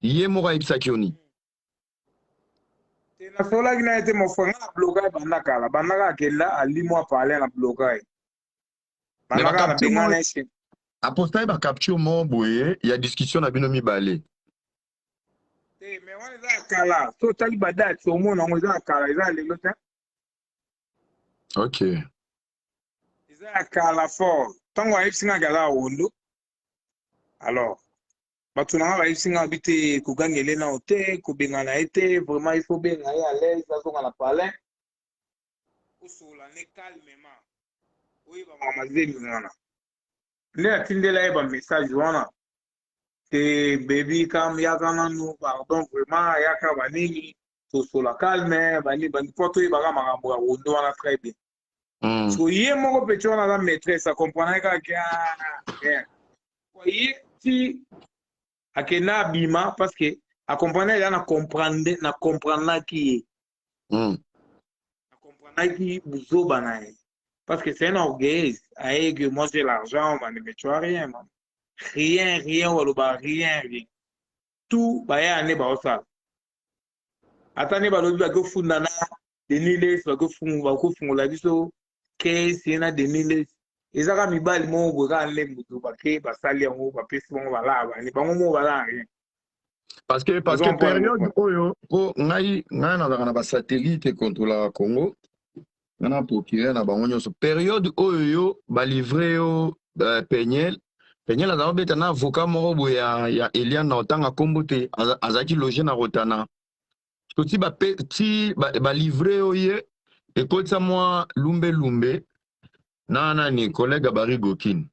ye moko ayebisaki yo nini nasolaki na ye te mofanga na bloka ye bandaka akenda alimo apale na bloka ye bandaka na bengana ye apostali bacapture moko boye ya discussion na bino mibale te mais wana eza ya kala so otali badate omona yango eza ya kala eza ya lelo te ok eza ya kala fort ntango ayebisingaki aza ya wondo alors bato na nga bayebisingaka bi te kogangele nao te kobengana ye te vraiment il faut benga ye à l'aise azonga na palin osola ne calmement oyebaka mazemi wana nde atindela ye bamessage wana te baby kam yaka nanu pardon vraiment yaka banini tosola calme po toyebaka makambo ya wondo wana très bien so ye moko peti wana aza maîtresse akomprendre kaka ye ti akenda abima parce que akomprendre eza na comprendaki ye akomprendaki buzoba na ye parce que c'est un orgueil aye que moi j'ai l'argent mais tu as rien man. rien waloba rien tout baya ane baosala ata ne balobi bakofunda na deniles bakofungola biso case na deniles ezaka mibali moko boye kaka nde moto bake basali yango bapesi bango balaba ni bango moko balaa rien parce que période oyo po ngai nazalaka na basatellite contrôlaka Congo nga na procureur na bango nyonso période oyo yo balivre yo Peniel azala kobeta na avocat moko boye ya Eliane na otanga kombo te azalaki loge na Rotana ti balivre oyo ye ekotisa mwa lumbe na nani collègue Barry Gokine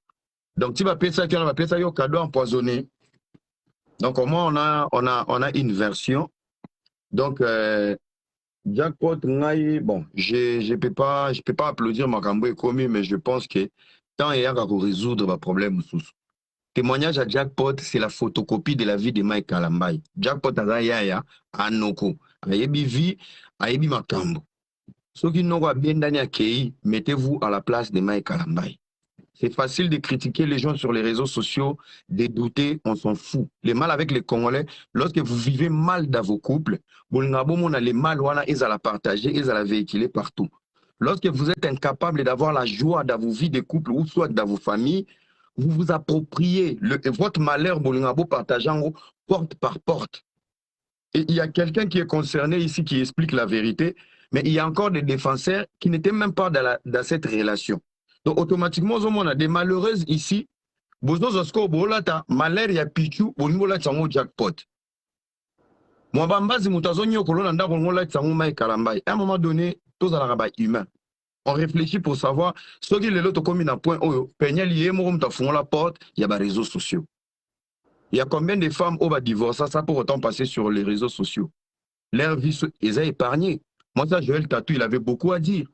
donc ti bapesaki wana bapesaki yo cadeau empoisonné donc au moins on a une version donc Jackpot ngai bon je peux pas applaudir makambo ekomi mais je pense que tant il y a qu'à résoudre ba problème sous témoignage à Jackpot c'est la photocopie de la vie de Mike Kalambay Jackpot azaya anoko ayebi vie ayebi makambo soki noko abendani akei mettez-vous à la place de Mike Kalambay. C'est facile de critiquer les gens sur les réseaux sociaux, de douter, on s'en fout. Les mal avec les Congolais, lorsque vous vivez mal dans vos couples, les mal, ils allaient partager, ils allaient véhiculer partout. Lorsque vous êtes incapable d'avoir la joie dans vos vies de couple ou soit dans vos familles, vous vous appropriez votre malheur, partageant porte par porte. Et il y a quelqu'un qui est concerné ici qui explique la vérité, mais il y a encore des défenseurs qui n'étaient même pas dans cette relation. Donc automatiquement, on a des malheureuses ici. Malheur ya pichu, Jackpot. Moi, bambazi mutazonyo kolona nda kongola tsango mai Kalambay. À un moment donné, tous à la humain. On réfléchit pour savoir ce qui est l'autre comme un point oyo. Peniel yé mo mta la porte, il y a des réseaux sociaux. Il y a combien de femmes au bas divorce ça pour autant passer sur les réseaux sociaux. Leur vie ils ont épargné. Moi ça Joël Tatou, il avait beaucoup à dire.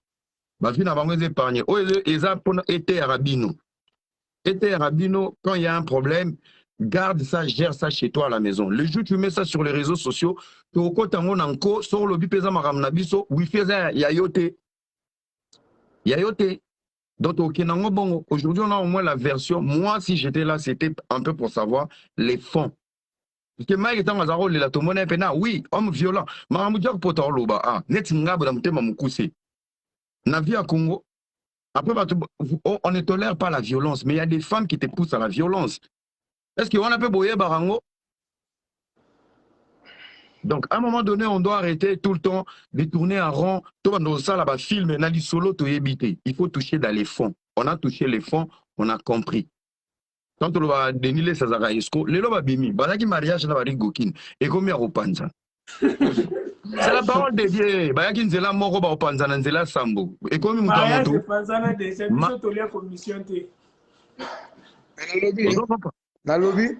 Ma vie n'a pas épargné. Oh, ils ont été arabino. Été arabino, quand il y a un problème, garde ça, gère ça chez toi à la maison. Le jour où tu mets ça sur les réseaux sociaux, tu au côté en sur le bipeza maramnabiso, wifi yayote. Yayote. Donc bon, aujourd'hui on a au moins la version. Moi si j'étais là, c'était un peu pour savoir les fonds. Parce que Mike est en azaro le la tomone pena, oui, homme violent. Maramudjak potoloba ah, net ngabo damtema mukuse. Na vie à Congo, après, on ne tolère pas la violence, mais il y a des femmes qui te poussent à la violence. Est-ce qu'on a pu boyer Barango? Donc, à un moment donné, on doit arrêter tout le temps de tourner en rond. Il faut toucher dans les fonds. On a touché les fonds, on a compris. Quand on va déniler Sazara Esco, les loba bimi, banaki mariage na bari Gokine, et comme ya Opanza. C'est la parole de Dieu. Bayaki nzela moko ba Opanza na nzela sambo. Et comme mariage de Panzana de service tolia commission te. Nalobi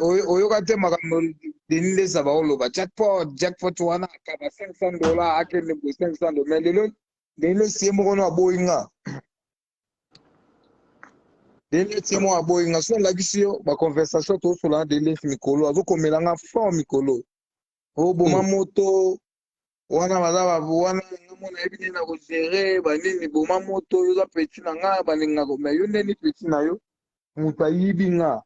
oyoka te makambo denile saba oloba jackpot wana kaba $500 akende bo $500 mais lelo denile siemo kono aboyinga denile siemo aboyinga so la bisio ba conversation to so la denile mikolo azokomelanga fort mikolo o boma moto wana bazaba wana ngamona ebini na ko gérer banini boma moto yo za petit na nga baninga ko mais yo neni petit na yo mutayibinga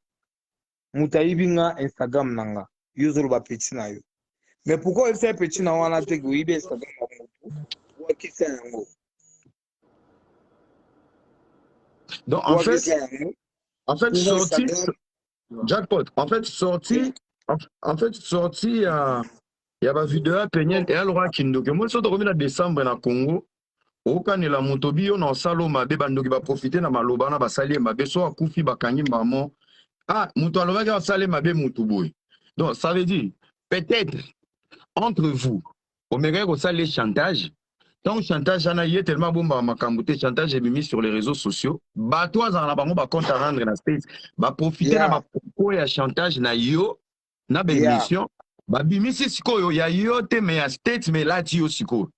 Instagram nanga yuzuru ba petit na yo mais pourquoi il fait petit na wana te go ibe Instagram na mutu wa kisa yango donc en fait sorti Jackpot en fait sorti il y a ba vidéo Peniel et alors Kindoke moi so to na décembre na Congo okanela moto bio na salo mabe bandoki ba profiter na maloba na basali mabe so akufi bakangi mamo ah moto alobaki basali mabe moto boy donc ça veut dire peut-être entre vous omega ko sali chantage donc chantage ana yé tellement bomba makambo te chantage est mis sur les réseaux sociaux ba toi za na bango ba compte à rendre na space ba profiter na ba propos ya chantage na yo na ba émission ba bimisi sikoyo ya yo te mais ya state mais là ti yo sikoyo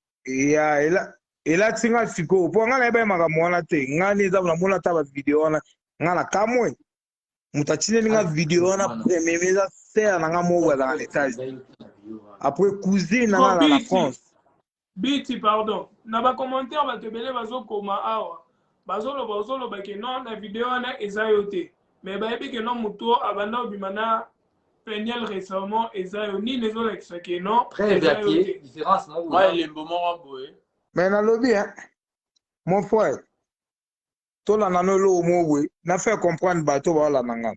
et là tinga siko po nga na ba makambo wana te nga ni za na mona ta ba video wana nga na kamwe mutachine nga video wana premier meza serre na nga mo dans l'étage après cousine na la France biti pardon na ba commentaire ba tebele bazo koma awa bazolo ba ke non na video wana ezayote mais ba ebi ke non muto abanda obimana Peniel récemment ezayo ni les autres que non très différence non ouais les moments boy mais na lobby hein mon frère tolanda no eloko moko boye na faire comprendre bato baolanda nga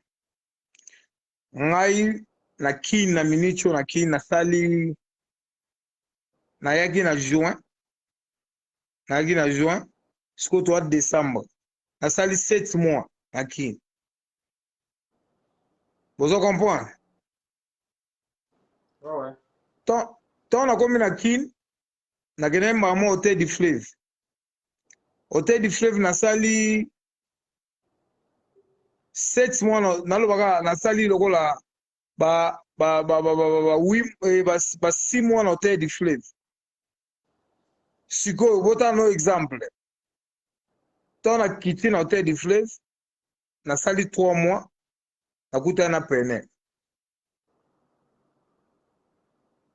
ngai na kini na miniti oyo na kini nasali nayaki na juin sikoyo toa décembre nasali 7 mois na kini bozo comprendre tant nakomi na kini nakende mbamo Hôtel du Fleuve nasali 7 mois nalobaka nasali lokola ba 6 mois na Hôtel du Fleuve sikoyo botala no exemple tant nakiti na Hôtel du Fleuve nasali 3 mois nakutana na Penel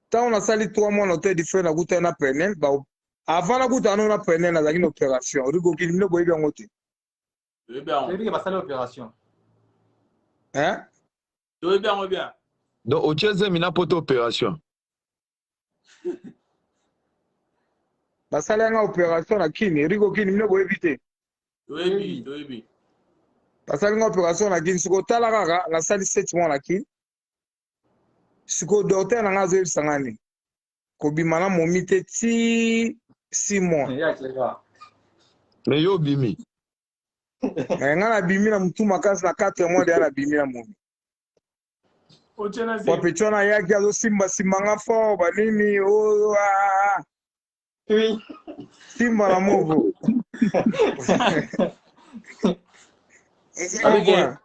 tant nasali 3 mois na Hôtel du Fleuve nakutana na Penel avant nakutana na Penel nazalaki na opération orikokili mino boyebi yango te basali opération bien. Donc, au Tchèze, mina poto opération. Basali yanga opération na kini, Rigo kini mine boye vite. Oui. Basali yanga opération na kini, siko tala kaka, na sali 7 mois na kini. Siko docteur na nga zoe sangani. Kobima na momite ti 6 mois. Mais yo bimi. Mais nga na bimi na mutu makasi na 4 mois de na bimi na momi. Wapechona yaki azo simba nga fo banini o oui simba na movo.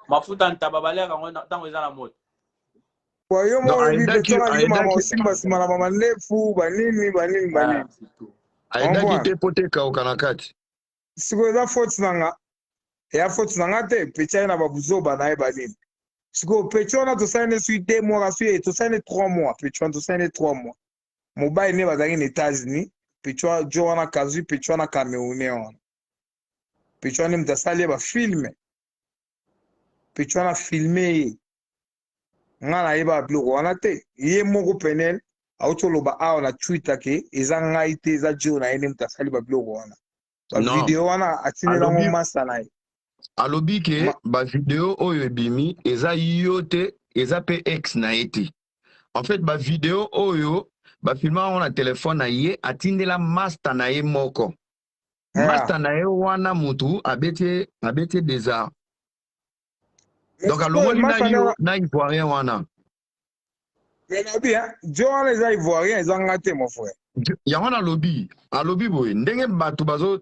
Mafuta ntababale kango tango eza na moto. Kwa yo mo bidetona ni mama simba na mama ndefu banini. Aidaki te pote ka okanakati. Siko eza faute nanga. Ya faute nanga te pecha na babuzoba na e banini. Siko pechona to sane sui 2 mois sui to sane 3 mois pechona to sane 3 mois. Mobile ne bazali na États-Unis, pechona joana kazu pechona Camerounais on. Pechona mtasali ba filme. Pechona filmer. Ngana yeba bloko wana te. Ye moko Penel autoloba a na Twitter ke eza ngai te eza jo na ene mtasali ba bloko wana. Ba video wana atine na mo masa na ye. Alobi ke ba video oyo ebimi eza yote eza pe ex na ete. En fait ba video oyo ba filma on na téléphone na ye atindela master na ye moko. Master na ye wana mutu abete déjà. Donc alongoli na yo na ivoirien wana. Mais bien, jo wana eza ivoirien eza ngate mon frère. Ya wana alobi boye ndenge bato bazo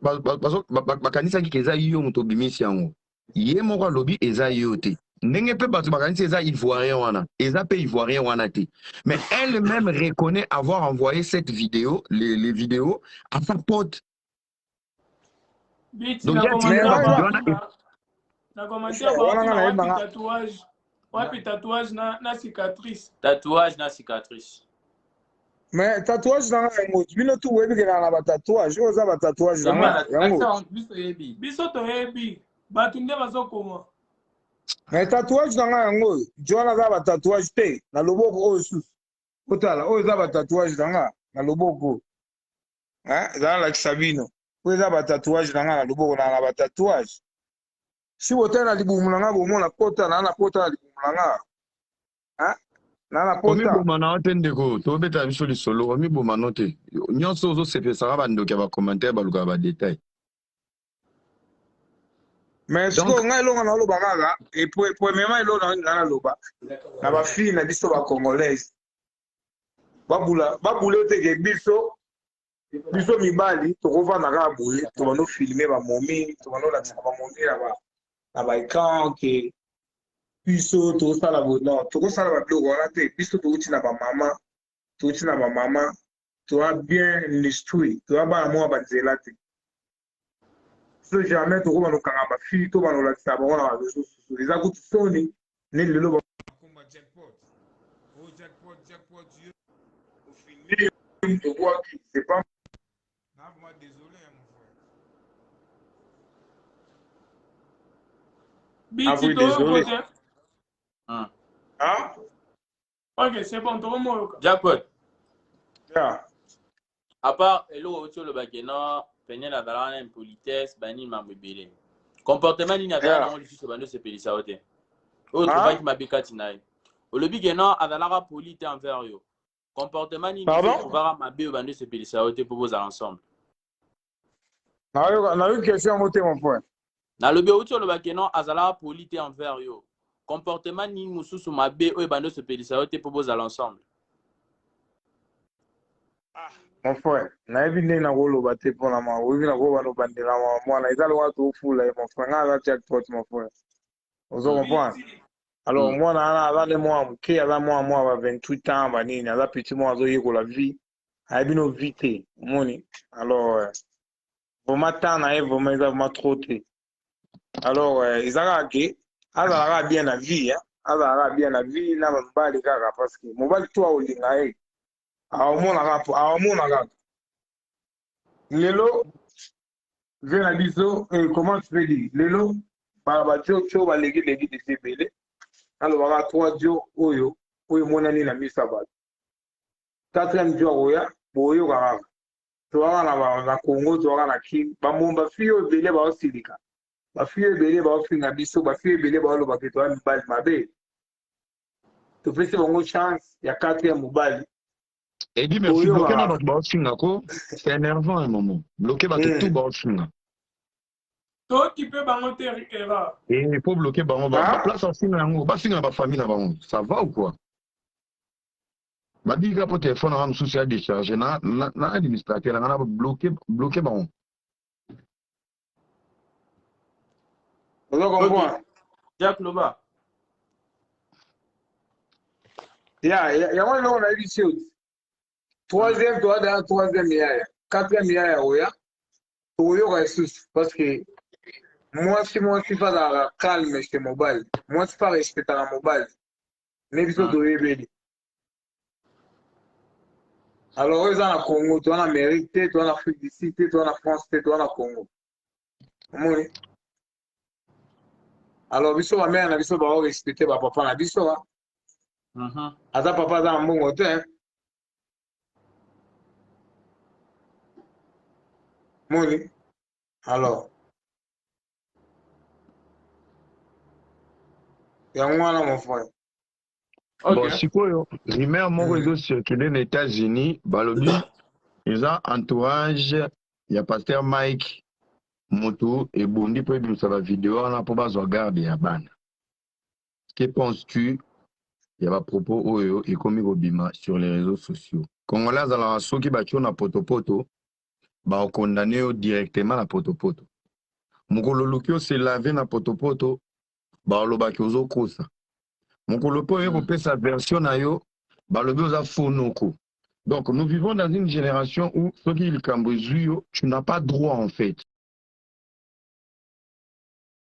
bakanisaki ke eza yo mutu bimisi yango. Ye moko alobi eza yo te. Ndenge pe bato bakanisi eza ivoirien wana. Eza pe ivoirien wana te. Mais elle-même reconnaît avoir envoyé cette vidéo, les vidéos, à sa pote. Donc il y a tatouage na cicatrice. Tatouage na cicatrice. Mais tatouage na yango bino tu webi ke na ba tatouage oza ba tatouage na yango biso to yebi batu nde bazokoma. Mais tatouage na yango jona za ba tatouage te na loboko oyo susu otala oyo za ba tatouage na loboko za la Sabino oyo za ba tatouage na loboko na ba tatouage si botala libumu na bomona kota na kota na libumu na na kota omi boma na ote ndeko to beta biso lisolo omi boma note nyonso ozo sepesa ba ndoki ba commentaire ba luka ba détail. Mais ce qu'on a là na loba kaka et pour même là na loba na ba fille na biso ba congolaise babula te ke biso mibali to kova na ka boye to bano filmer ba momi to bano la ba momi na ba écran ke biso to sala non to ko sala ba blog wana te biso to uti na ba mama to a bien instruit to ba mo ba nzela te. So jamais to ko bano kanga ba fille to bano la tsaba wana ba biso les akuti soni ne lelo ba komba jackpot au final to vois que c'est pas moi désolé mon frère. Désolé. Ok, c'est bon, tout le monde. Jackpot. Yeah. À part, hello, tu le bageno, Penel a une politesse, bani ma bébé. comportement nini azala nango lisusu bando sepelisa yo te oyo trovaki mabe kati na ye olobi ke non azalaka poli te envers yo comportement nini trovaka mabe oyo bando sepelisa yo te mpo bozala ensemble nayoki question yango te mon point nalobi outi oloba ke non azalaka poli te envers yo comportement nini mosusu mabe oyo bando sepelisa yo te mpo bozala ensemble mon frère nayebi ndenge nakoloba te mpona ma oyebi nakoba nobandela mwana eza lokola tofula ye mon frère ngai aza jackpot mon frère ozo comprendre alors mwana wana aza nde mwana moke aza mwana ba 28 ans banini aza petit mwana azoyekola vie ayebi no vie te omoni alors vraiment temps na ye vraiment eza vraiment trop te alors eza kaka ke azalaka bien na vie azalaka bien na vie na mobali kaka parce que mobali to aolinga ye awamona kaka lelo ve na biso comment tu peux dire lelo batio baleki desi ebele alobaka 3 dio oyo emonani na miso ya bato 4e dio akoya boyoka kaka tozaka na congo tozaka na kim bafille oyo ebele baosilika bafille ebele baofinga biso bafille ebele baolobaka toya mibali mabe topesi bango chance ya 4e mobali Et dit merci, bloquer dans notre boxing, c'est énervant un moment. Bloquer tout boxing. Toi qui peux monter erreur. Et il faut bloquer la place en signe, la famille, ça va ou quoi? Dit que pour téléphone, on a un souci à décharger. On a administrateur, on a bloqué. Vous comprenez? Jack Loba. Il y a un nom, on a eu ici. 3e, toi, dans 3e milliard. 4e milliard, oui. Parce que moi, si je pas dans la calme chez mobile, moi, je pas respecter la mobile. Mais je dois y alors, ils ont la Congo, tu as l'Amérique, tu as l'Afrique du Sud, tu as la France, tu as la Congo. Alors, biso ma mère na biso ba respecter ba papa na biso wa. Ata papa za mbongo te. Moni. Alors. Ya mwana mon frère. Bon, sikoyo, rumeur moko ezo circuler aux États-Unis, balobi, ils ont entourage, il y a pasteur Mike Moto et Bondi pour une la vidéo, on a pas besoin de garder à ban. Que penses-tu? Il y a un propos oyo et comme Bima sur les réseaux sociaux. Congolais dans la race qui battu na poto ba condamné directement na poto. Mokolo lukio se laver na poto ba lobaki ozo kosa. Mokolo po yo sa version na yo ba lobi oza fonoko. Donc nous vivons dans une génération où ce qui est le Cambodge, tu n'as pas droit en fait.